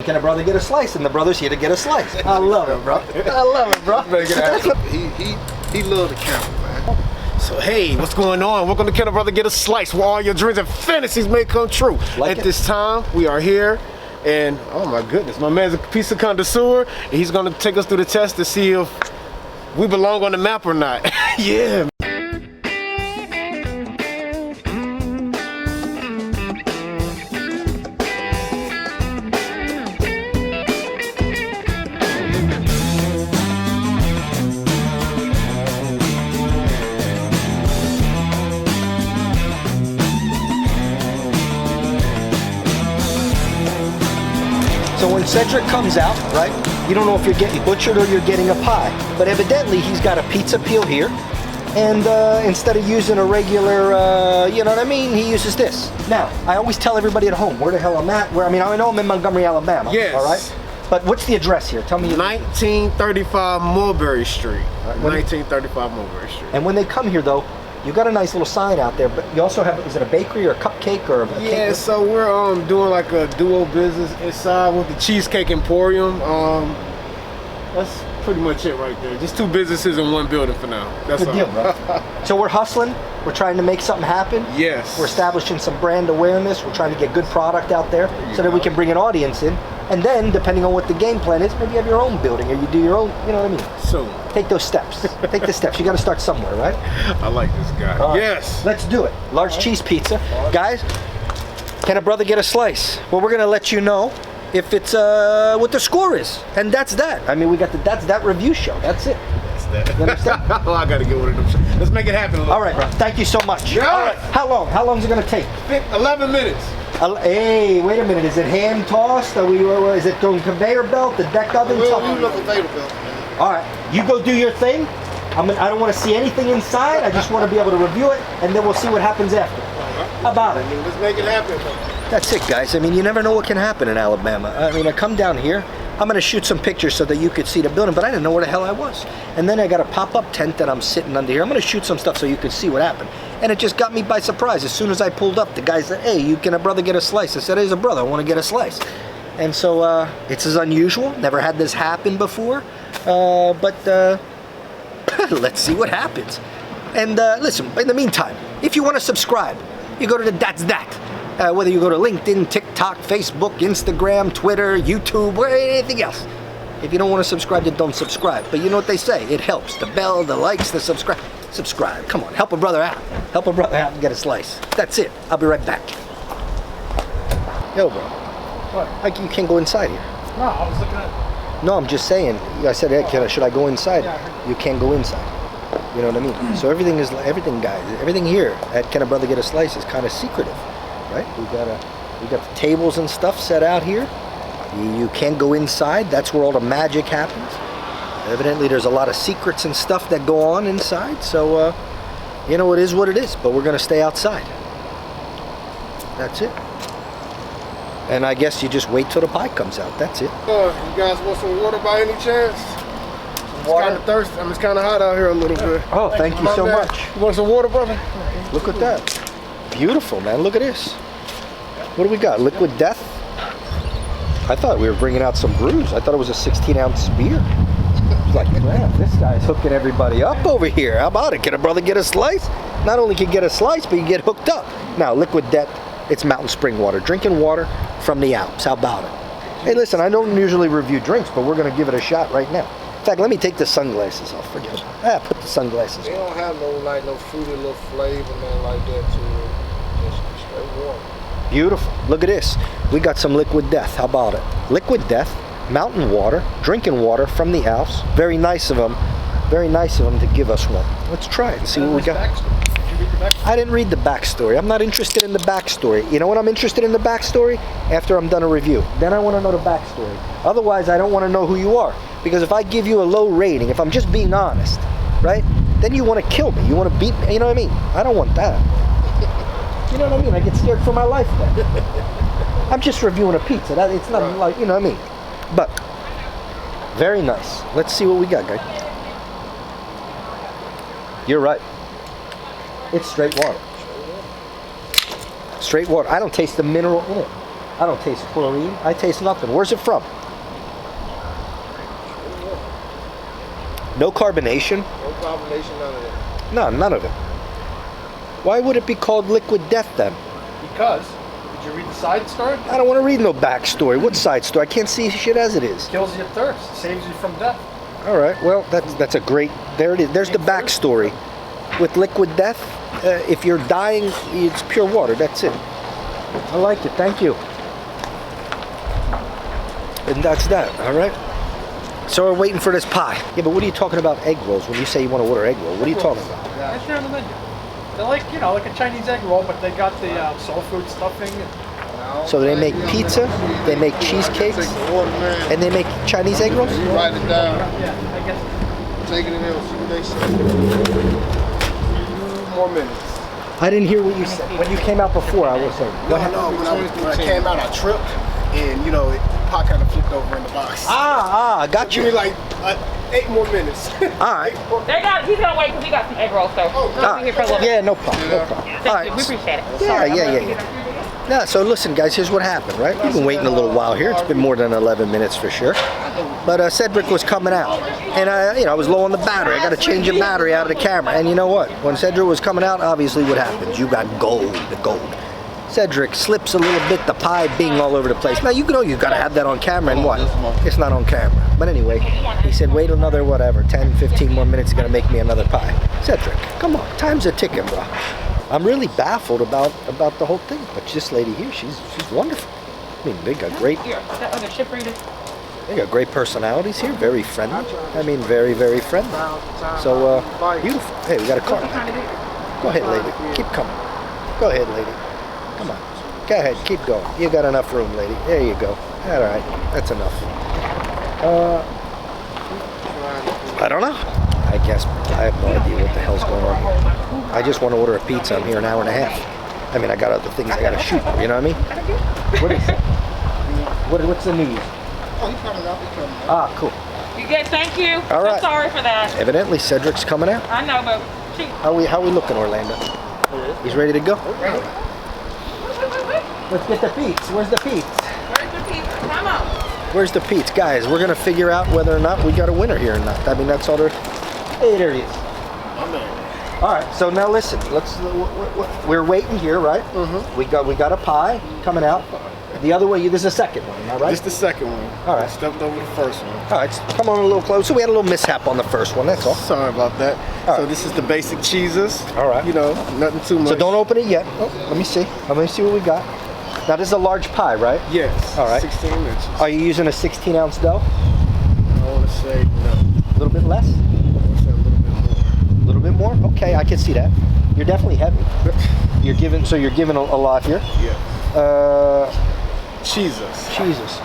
can a brother get a slice? And the brother's here to get a slice. I love it, bro. I love it, bro. He loved the camera, man. So hey, what's going on? Welcome to Can a Brother Get a Slice, where all your dreams and fantasies may come true. At this time, we are here, and oh my goodness, my man's a piece of connoisseur, and he's gonna take us through the test to see if we belong on the map or not. Yeah. So when Cedric comes out, right, you don't know if you're getting butchered or you're getting a pie. But evidently he's got a pizza peel here. And instead of using a regular, you know what I mean, he uses this. Now, I always tell everybody at home where the hell I'm at. I know I'm in Montgomery, Alabama. Yes. All right? But what's the address here? Tell me. 1935 Mulberry Street. 1935 Mulberry Street. And when they come here, though, you got a nice little sign out there, but you also have, is it a bakery or a cupcake or a cake? Yeah, so we're doing like a duo business inside with the Cheesecake Emporium. That's pretty much it right there. Just two businesses in one building for now. That's Good deal, bro. So we're hustling. We're trying to make something happen. Yes. We're establishing some brand awareness. We're trying to get good product out there so that we can bring an audience in. And then, depending on what the game plan is, maybe you have your own building or you do your own, you know what I mean? Soon. Take those steps. Take the steps. You got to start somewhere, right? I like this guy. All right. Yes. Let's do it. Large cheese pizza. Guys, can a brother get a slice? Well, we're going to let you know if it's what the score is. And that's that. I mean, we got the That's That review show. That's it. You understand? Oh, I got to get one of them. Let's make it happen. All right, bro. Thank you so much. Yeah. All right. How long? How long is it going to take? 11 minutes. Hey, wait a minute. Is it hand tossed? Is it on conveyor belt? The deck oven? We'll use a conveyor belt. All right. You go do your thing. I don't want to see anything inside. I just want to be able to review it, and then we'll see what happens after. How about it? Let's make it happen. That's it, guys. I mean, you never know what can happen in Alabama. I mean, I come down here. I'm going to shoot some pictures so that you could see the building, but I didn't know where the hell I was. And then I got a pop-up tent that I'm sitting under here. I'm going to shoot some stuff so you could see what happened. And it just got me by surprise. As soon as I pulled up, the guy said, hey, can a brother get a slice? I said, hey, a brother, I want to get a slice. And so it's as unusual. Never had this happen before. But let's see what happens. And listen, in the meantime, if you want to subscribe, you go to the That's That. Whether you go to LinkedIn, TikTok, Facebook, Instagram, Twitter, YouTube, or anything else. If you don't want to subscribe, then don't subscribe. But you know what they say, it helps. The bell, the likes, the subscribe. Subscribe, come on, help a brother out. Help a brother out and get a slice. That's it, I'll be right back. Yo, bro. What? You can't go inside here. No, I was looking at... No, I'm just saying, I said, hey, should I go inside? You can't go inside. You know what I mean? So everything, guys, everything here at Can a Brother Get a Slice is kind of secretive. Right? We got the tables and stuff set out here. You can't go inside. That's where all the magic happens. Evidently, there's a lot of secrets and stuff that go on inside. So, you know, it is what it is. But we're gonna stay outside. That's it. And I guess you just wait till the pie comes out. That's it. You guys want some water by any chance? I'm kind of thirsty. It's kind of hot out here a little bit. Oh, thank you so much. You want some water, brother? Look at that. Beautiful, man. Look at this. What do we got? Liquid Death? I thought we were bringing out some brews. I thought it was a 16-ounce beer. It's like, man, this guy's hooking everybody up over here. How about it? Can a brother get a slice? Not only can you get a slice, but you get hooked up. Now, Liquid Death, it's mountain spring water. Drinking water from the Alps. How about it? Hey, listen, I don't usually review drinks, but we're going to give it a shot right now. In fact, let me take the sunglasses off. Forget it. Put the sunglasses on. They don't have no fruity little flavor, nothing like that to it. Just straight water. Beautiful. Look at this. We got some Liquid Death. How about it? Liquid Death, mountain water, drinking water from the Alps. Very nice of them. Very nice of them to give us one. Let's try it and see what we got. I didn't read the backstory. I'm not interested in the backstory. You know what I'm interested in the backstory? After I'm done a review. Then I want to know the backstory. Otherwise, I don't want to know who you are. Because if I give you a low rating, if I'm just being honest, right? Then you want to kill me. You want to beat me. You know what I mean? I don't want that. You know what I mean? I get scared for my life then. I'm just reviewing a pizza. It's not like, you know what I mean? But, very nice. Let's see what we got, guys. You're right. It's straight water. Straight water. I don't taste the mineral in it. I don't taste chlorine. I taste nothing. Where's it from? No carbonation? No combination, none of that. No, none of it. Why would it be called liquid death then? Because, did you read the side story? I don't want to read no backstory. What side story? I can't see shit as it is. Kills your thirst, saves you from death. All right. Well, that's a great. There it is. There's the backstory. With liquid death, if you're dying, it's pure water. That's it. I like it. Thank you. And that's that. All right. So we're waiting for this pie. Yeah, but what are you talking about egg rolls when you say you want to order egg roll? What are you talking about? Right there on the menu. They're like, you know, like a Chinese egg roll, but they got the soul food stuffing. So they make pizza, they make cheesecakes, Take the order, man. and they make Chinese egg rolls? You write it down. Yeah, I guess. Take it in there and see what they say. 2 more minutes. I didn't hear what you said. When you came out before, I was saying. No, when I came out, I tripped, and you know, pot kind of flipped over in the box. I got Give me you. like 8 more minutes. All right. He's gonna wait because we got some egg rolls, so we'll be here for a little bit. Yeah, no problem. No problem. Thank All you. We right. appreciate it. Yeah. Yeah, so listen, guys, here's what happened, right? We've been waiting a little while here. It's been more than 11 minutes for sure. But Cedric was coming out, and I was low on the battery. I got to change a battery out of the camera. And you know what? When Cedric was coming out, obviously what happens? You got gold. Cedric slips a little bit, the pie bing all over the place. Now, you know you've got to have that on camera, and what? It's not on camera. But anyway, he said, wait another, 10, 15 more minutes, going to make me another pie. Cedric, come on, time's a ticking, bro. I'm really baffled about the whole thing. But this lady here, she's wonderful. I mean, they got great personalities here, very friendly. I mean, very, very friendly. So, beautiful. Hey, we got a car. Go ahead, lady. Keep coming. Go ahead, lady. Come on. Go ahead, keep going. You got enough room, lady. There you go. All right, that's enough. I don't know. I guess I have no idea what the hell's going on here. I just want to order a pizza. I'm here an hour and a half. I mean, I got other things I got to shoot. You know what I mean? What is that? What's the news? Oh, he coming out. He coming out. Ah, cool. You good? Thank you. All right. So sorry for that. Evidently, Cedric's coming out. I know, but shoot. How we looking, Orlando? He's ready to go? Let's get the Pete's. Where's the Pete's? Where's the pizza? Come on. Where's the Pete's? Guys, we're going to figure out whether or not we got a winner here or not. I mean, that's all there. Hey, there he is. All right, so now listen. We're waiting here, right? Mm-hmm. We got a pie coming out. The other way, this is the second one, am I right? This the second one. All right. I stepped over the first one. All right, come on a little closer. We had a little mishap on the first one, that's all. Sorry about that. All So right. this is the basic cheeses. All right. You know, nothing too much. So don't open it yet. Oh, let me see. Let me see what we got. Now, this is a large pie, right? Yes. All right. 16 inches. Are you using a 16-ounce dough? I want to say no. A little bit less? I want to say a little bit more. A little bit more? Okay, I can see that. You're definitely heavy. You're giving a lot here. Yeah. Jesus.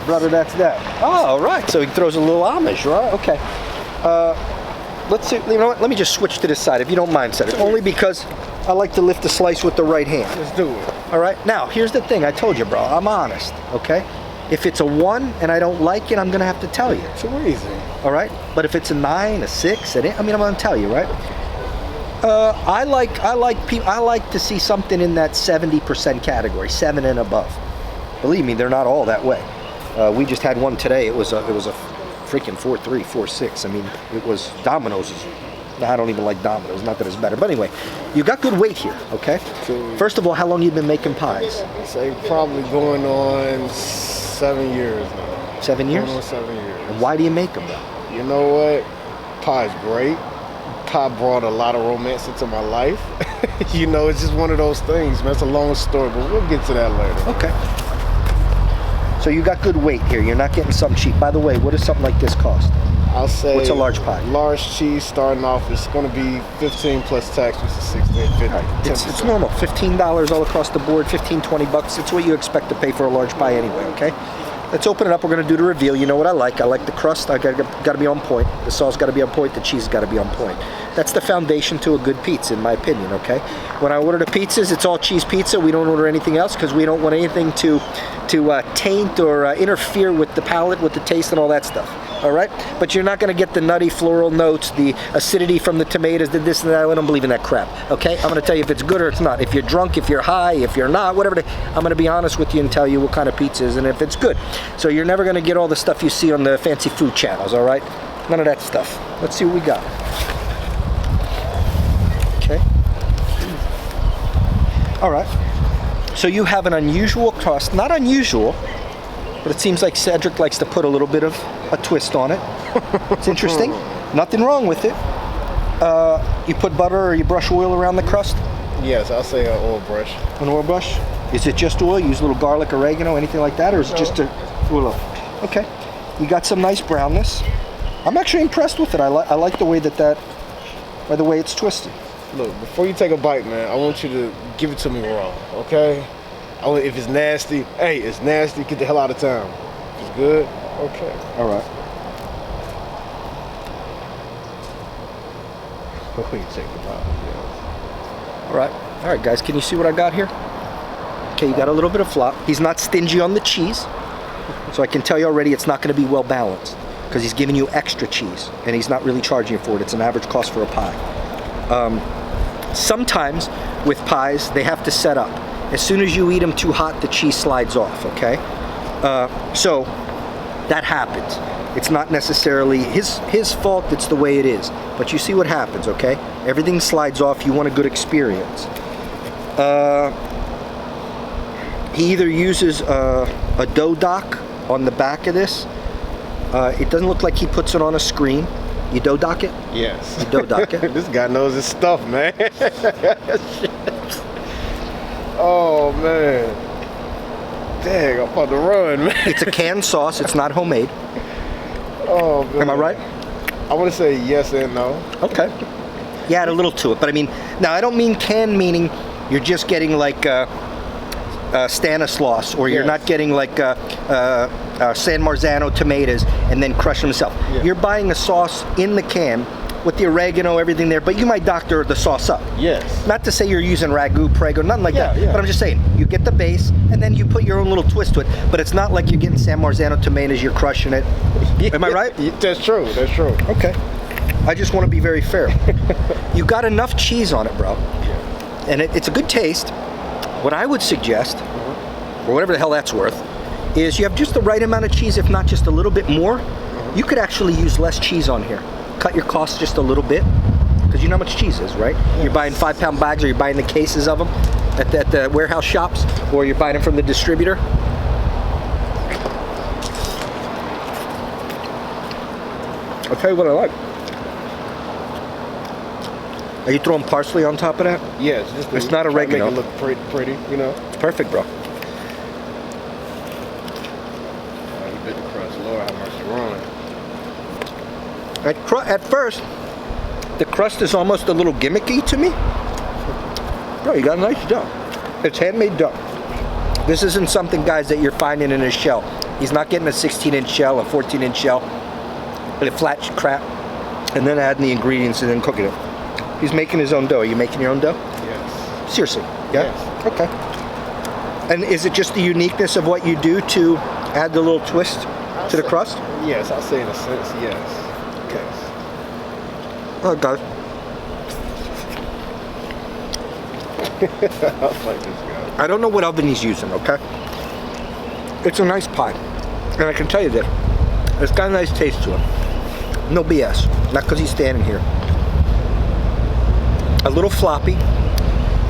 Brother, that's that. Oh, all right. So he throws a little homage, right? Okay. Let's see. You know what? Let me just switch to this side, if you don't mind, Cedric. Only because I like to lift the slice with the right hand. Let's do it. All right. Now, here's the thing. I told you, bro. I'm honest. Okay. If it's a 1 and I don't like it, I'm gonna have to tell you. Too easy. All right. But if it's a 9, a 6, I'm gonna tell you, right? I like to see something in that 70% category, 7 and above. Believe me, they're not all that way. We just had one today. It was a freaking 4.3, 4.6. I mean, it was Domino's. I don't even like Domino's. Not that it's better, but anyway, you got good weight here. Okay. First of all, how long you been making pies? Say probably going on 7 years now. 7 years. Going on 7 years. And why do you make them though? You know what? Pie's great. Pie brought a lot of romance into my life. You know, it's just one of those things, man. It's a long story, but we'll get to that later. Okay. So you got good weight here. You're not getting something cheap. By the way, what does something like this cost? I'll say. What's a large pie? Large cheese starting off is going to be 15 plus tax, which is 16.50. Right. It's normal. $15 all across the board. $15-20. It's what you expect to pay for a large pie anyway. Okay. Let's open it up. We're going to do the reveal. You know what I like? I like the crust. I got to be on point. The sauce got to be on point. The cheese got to be on point. That's the foundation to a good pizza, in my opinion. Okay. When I order the pizzas, it's all cheese pizza. We don't order anything else because we don't want anything to taint or interfere with the palate, with the taste, and all that stuff. all right? But you're not gonna get the nutty floral notes, the acidity from the tomatoes, the this and that. I don't believe in that crap, okay? I'm gonna tell you if it's good or it's not. If you're drunk, if you're high, if you're not, whatever, I'm gonna be honest with you and tell you what kind of pizza is and if it's good. So you're never gonna get all the stuff you see on the fancy food channels, all right? None of that stuff. Let's see what we got. Okay. All right. So you have an unusual crust, not unusual, but it seems like Cedric likes to put a little bit of a twist on it. It's interesting. Nothing wrong with it. You put butter or you brush oil around the crust? Yes, I'll say an oil brush. An oil brush? Is it just oil? Use a little garlic, oregano, anything like that? Or is it just a oil? Okay. You got some nice brownness. I'm actually impressed with it. I like the way by the way it's twisted. Look, before you take a bite, man, I want you to give it to me raw, okay? If it's nasty, hey, it's nasty, get the hell out of town. If it's good, okay. All right. Before you take the bite, yeah. All right, guys, can you see what I got here? Okay, you got a little bit of flop. He's not stingy on the cheese, so I can tell you already it's not gonna be well balanced because he's giving you extra cheese and he's not really charging you for it. It's an average cost for a pie. Sometimes with pies, they have to set up. As soon as you eat them too hot, the cheese slides off, okay? So that happens. It's not necessarily his fault, it's the way it is. But you see what happens, okay? Everything slides off, you want a good experience. He either uses a dough dock on the back of this. It doesn't look like he puts it on a screen. You dough dock it? Yes. You dough dock it? This guy knows his stuff, man. Oh, man. Dang, I'm about to run, man. It's a canned sauce. It's not homemade. Oh, man. Am I right? I want to say yes and no. Okay. You add a little to it, but I mean, now I don't mean canned meaning you're just getting like Stanislaus, or you're not getting like San Marzano tomatoes and then crush them yourself. Yeah. You're buying a sauce in the can with the oregano, everything there, but you might doctor the sauce up. Yes. Not to say you're using ragu, prego, nothing like that. Yeah. But I'm just saying, you get the base and then you put your own little twist to it. But it's not like you're getting San Marzano tomatoes, you're crushing it. Am I right? That's true. That's true. Okay. I just want to be very fair. You got enough cheese on it, bro. And it's a good taste. What I would suggest, or whatever the hell that's worth, is you have just the right amount of cheese, if not just a little bit more. You could actually use less cheese on here. Cut your costs just a little bit, because you know how much cheese is, right? Yes. You're buying 5-pound bags, or you're buying the cases of them at the warehouse shops, or you're buying them from the distributor. I'll tell you what I like. Are you throwing parsley on top of that? Yes. Just it's not oregano. Make it look pretty, you know? It's perfect, bro. Oh, you bit the crust. Lord, how much you wrong. At first, the crust is almost a little gimmicky to me. Bro, you got a nice dough. It's handmade dough. This isn't something, guys, that you're finding in a shell. He's not getting a 16-inch shell, a 14-inch shell, and a flat crap, and then adding the ingredients and then cooking it. He's making his own dough. Are you making your own dough? Yes. Seriously? Yeah? Yes. Okay. And is it just the uniqueness of what you do to add the little twist to the crust? Yes, I'll say in a sense, yes. Yes. Oh, God. I like this guy. I don't know what oven he's using, okay? It's a nice pie. And I can tell you that. It's got a nice taste to it. No BS. Not because he's standing here. A little floppy.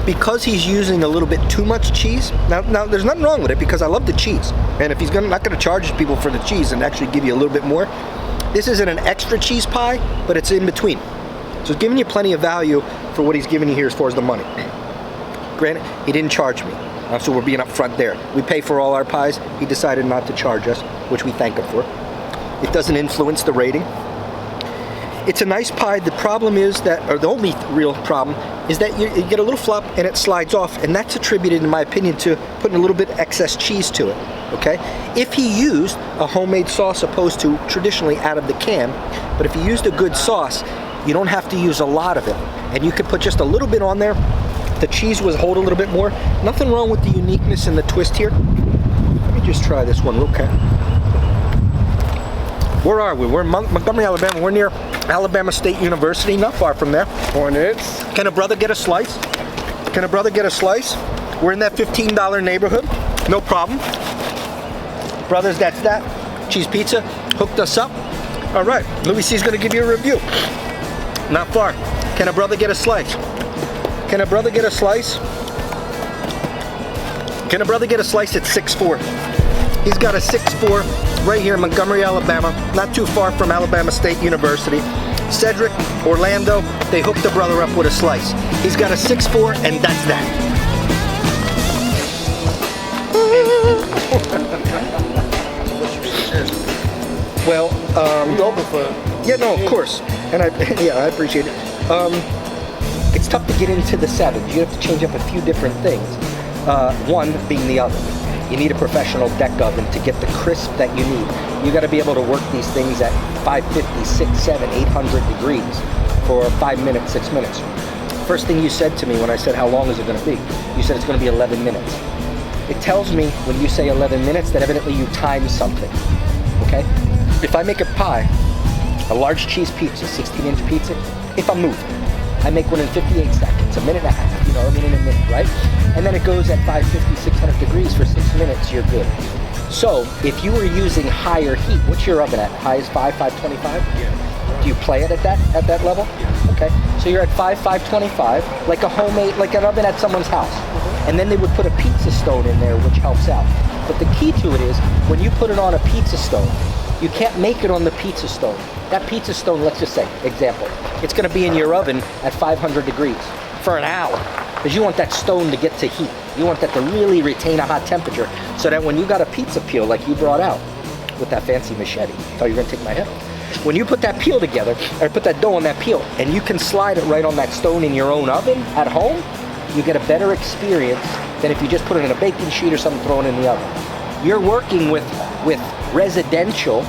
Because he's using a little bit too much cheese. Now there's nothing wrong with it because I love the cheese. And if he's not going to charge people for the cheese and actually give you a little bit more, this isn't an extra cheese pie, but it's in between. So it's giving you plenty of value for what he's giving you here as far as the money. Granted, he didn't charge me, so we're being upfront there. We pay for all our pies. He decided not to charge us, which we thank him for. It doesn't influence the rating. It's a nice pie. The problem is that, or the only real problem, is that you get a little flop and it slides off, and that's attributed, in my opinion, to putting a little bit excess cheese to it, okay? If he used a homemade sauce opposed to traditionally out of the can, but if he used a good sauce, you don't have to use a lot of it, and you could put just a little bit on there. The cheese would hold a little bit more. Nothing wrong with the uniqueness and the twist here. Let me just try this one real quick. Where are we? We're in Montgomery, Alabama. We're near Alabama State University, not far from there. Hornets. Can a brother get a slice? Can a brother get a slice? We're in that $15 neighborhood. No problem. Brothers, that's that. Cheese pizza hooked us up. All right, Louie C is going to give you a review. Not far. Can a brother get a slice? Can a brother get a slice? Can a brother get a slice at 6'4"? He's got a 6'4" right here in Montgomery, Alabama, not too far from Alabama State University. Cedric, Orlando, they hooked the brother up with a slice. He's got a 6'4", and that's that. Well, yeah, no, of course, and I appreciate it. It's tough to get into the sevens. You have to change up a few different things. One being the oven. You need a professional deck oven to get the crisp that you need. You got to be able to work these things at 550, 6, 7, 800 degrees for 5 minutes, 6 minutes. First thing you said to me when I said how long is it going to be, you said it's going to be 11 minutes. It tells me when you say 11 minutes that evidently you time something. Okay? If I make a pie, a large cheese pizza, 16-inch pizza, if I'm moving, I make one in 58 seconds, a minute and a half, in a minute, right? And then it goes at 550, 600 degrees for 6 minutes, you're good. So, if you were using higher heat, what's your oven at? High as 525? Yeah. Do you play it at that level? Yeah. Okay. So you're at 525, like a homemade, like an oven at someone's house. And then they would put a pizza stone in there, which helps out. But the key to it is, when you put it on a pizza stone, you can't make it on the pizza stone. That pizza stone, let's just say, example, it's going to be in your oven at 500 degrees for an hour. Because you want that stone to get to heat. You want that to really retain a hot temperature so that when you got a pizza peel like you brought out with that fancy machete, thought you were going to take my head. When you put that peel together, or put that dough on that peel, and you can slide it right on that stone in your own oven at home, you get a better experience than if you just put it in a baking sheet or something thrown in the oven. You're working with residential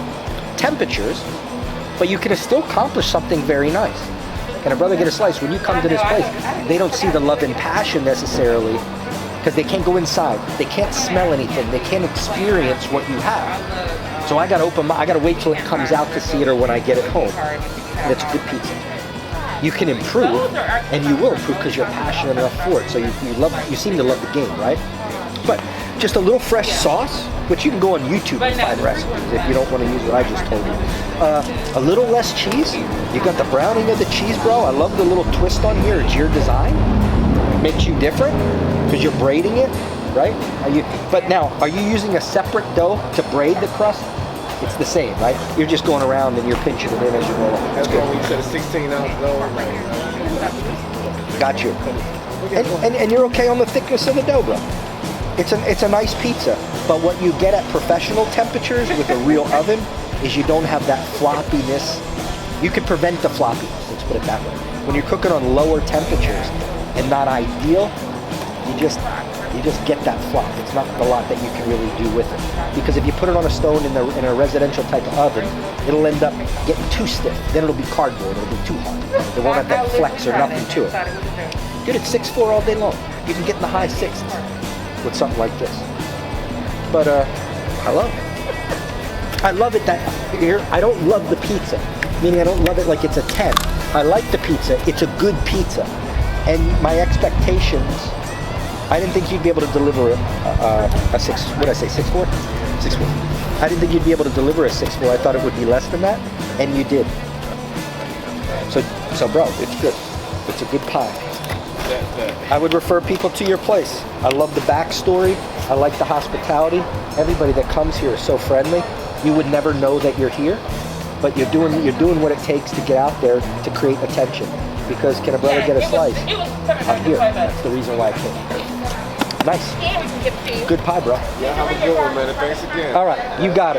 temperatures, but you can still accomplish something very nice. Can a brother get a slice? When you come to this place, they don't see the love and passion necessarily because they can't go inside. They can't smell anything. They can't experience what you have. So I gotta wait till it comes out to see it or when I get it home. And it's a good pizza. You can improve, and you will improve because you're passionate enough for it. So you seem to love the game, right? But just a little fresh sauce, which you can go on YouTube and find recipes if you don't want to use what I just told you. A little less cheese. You got the browning of the cheese, bro. I love the little twist on here. It's your design. It makes you different because you're braiding it, right? But now, are you using a separate dough to braid the crust? It's the same, right? You're just going around and you're pinching it in as you go along. That's why we said a 16-ounce dough. Got you. And you're okay on the thickness of the dough, bro. It's a nice pizza, but what you get at professional temperatures with a real oven is you don't have that floppiness. You can prevent the floppiness, let's put it that way. When you're cooking on lower temperatures and not ideal, you just get that flop. It's not a lot that you can really do with it. Because if you put it on a stone in a residential type of oven, it'll end up getting too stiff. Then it'll be cardboard, it'll be too hot. It won't have that flex or nothing to it. Dude, it's 6'4" all day long. You can get in the high 6s with something like this. But I love it. I love it that here, I don't love the pizza. Meaning I don't love it like it's a 10. I like the pizza. It's a good pizza. And my expectations, I didn't think you'd be able to deliver a 6, what did I say, 6'4"? 6'4". I didn't think you'd be able to deliver a 6'4". I thought it would be less than that, and you did. So bro, it's good. It's a good pie. I would refer people to your place. I love the backstory. I like the hospitality. Everybody that comes here is so friendly. You would never know that you're here, but you're doing what it takes to get out there to create attention. Because can a brother get a slice? I'm here. That's the reason why I came. Nice. Good pie, bro. Yeah, have a good one, man. Thanks again. All right, you got it.